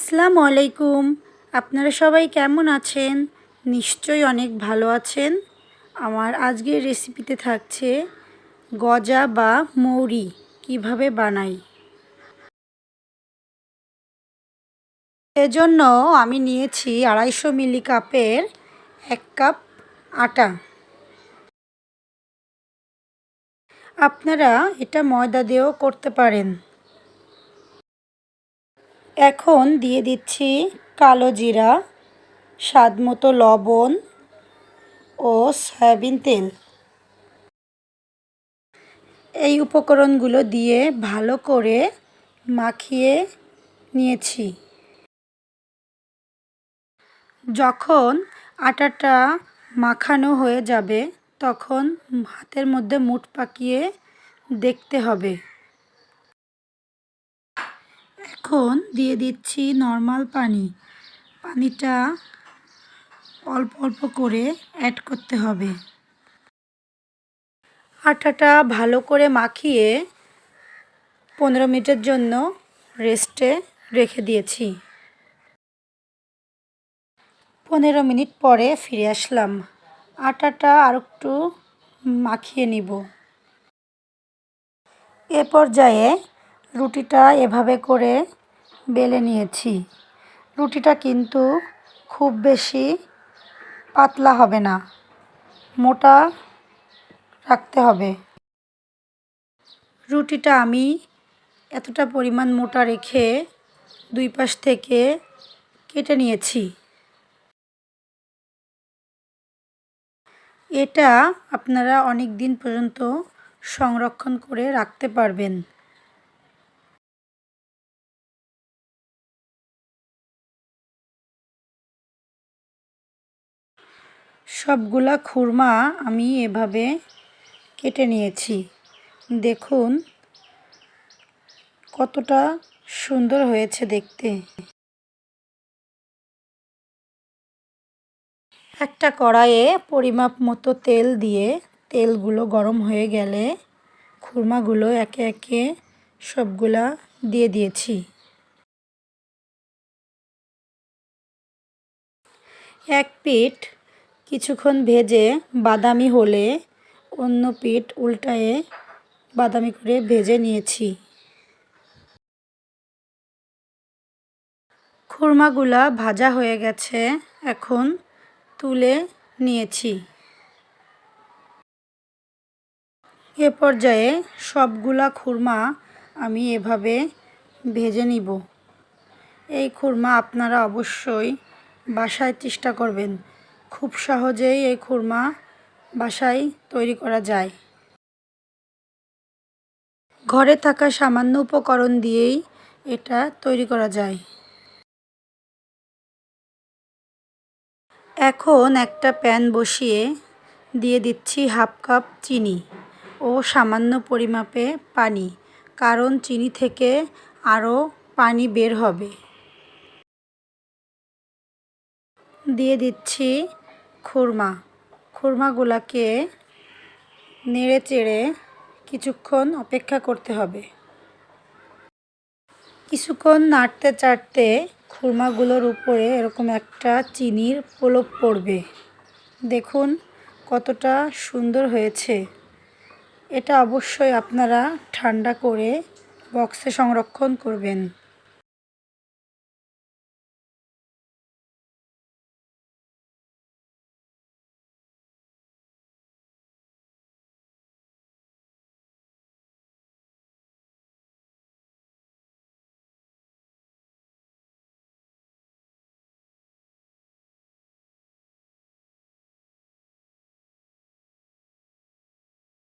আসসালামু আলাইকুম। আপনারা সবাই কেমন আছেন? নিশ্চয়ই অনেক ভালো আছেন। আমার আজকের রেসিপিতে থাকছে গজা বা মৌরি কিভাবে বানাই। এজন্য আমি নিয়েছি 250 মিলি কাপের 1 কাপ আটা। আপনারা এটা ময়দা দিয়েও করতে পারেন। এখন দিয়ে দিচ্ছি কালো জিরা, স্বাদমতো লবণ ও সয়াবিন তেল। এই উপকরণগুলো দিয়ে ভালো করে মাখিয়ে নিয়েছি। যখন আটাটা মাখানো হয়ে যাবে তখন হাতের মধ্যে মুঠ পাকিয়ে দেখতে হবে। এখন দিয়ে দিচ্ছি নর্মাল পানি। পানিটা অল্প অল্প করে অ্যাড করতে হবে। আটাটা ভালো করে মাখিয়ে 15 মিনিটের জন্য রেস্টে রেখে দিয়েছি। 15 মিনিট পরে ফিরে আসলাম। আটাটা আরেকটু মাখিয়ে নিব। এ পর্যায়ে রুটিটা এভাবে করে বেলে নিয়েছি। রুটিটা কিন্তু খুব বেশি পাতলা হবে না, মোটা রাখতে হবে। রুটিটা আমি এতটা পরিমাণ মোটা রেখে দুই পাশ থেকে কেটে নিয়েছি। এটা আপনারা অনেক দিন পর্যন্ত সংরক্ষণ করে রাখতে পারবেন। সবগুলা খুরমা আমি এভাবে কেটে নিয়েছি। দেখুন কতটা সুন্দর হয়েছে দেখতে। একটা কড়াইয়ে পরিমাপ মতো তেল দিয়ে তেলগুলো গরম হয়ে গেলে খুরমাগুলো একে একে সবগুলা দিয়ে দিয়েছি। এক পিঠ কিছুক্ষণ ভেজে বাদামি হলে অন্য পিঠ উল্টায়ে বাদামি করে ভেজে নিয়েছি। খুরমাগুলা ভাজা হয়ে গেছে, এখন তুলে নিয়েছি। এ পর্যায়ে সবগুলা খুরমা আমি এভাবে ভেজে নিব। এই খুরমা আপনারা অবশ্যই বাসায় চেষ্টা করবেন। খুব সহজেই এই খুরমা বাসায় তৈরি করা যায়। ঘরে থাকা সামান্য উপকরণ দিয়েই এটা তৈরি করা যায়। এখন একটা প্যান বসিয়ে দিয়ে দিচ্ছি 1/2 কাপ চিনি ও সামান্য পরিমাপে পানি, কারণ চিনি থেকে আরও পানি বের হবে। দিয়ে দিচ্ছি খুরমাগুলাকে নেড়ে চেড়ে কিছুক্ষণ অপেক্ষা করতে হবে। কিছুক্ষণ নাড়তে চাড়তে খুরমাগুলোর উপরে এরকম একটা চিনির প্রলেপ পড়বে। দেখুন কতটা সুন্দর হয়েছে। এটা অবশ্যই আপনারা ঠান্ডা করে বক্সে সংরক্ষণ করবেন।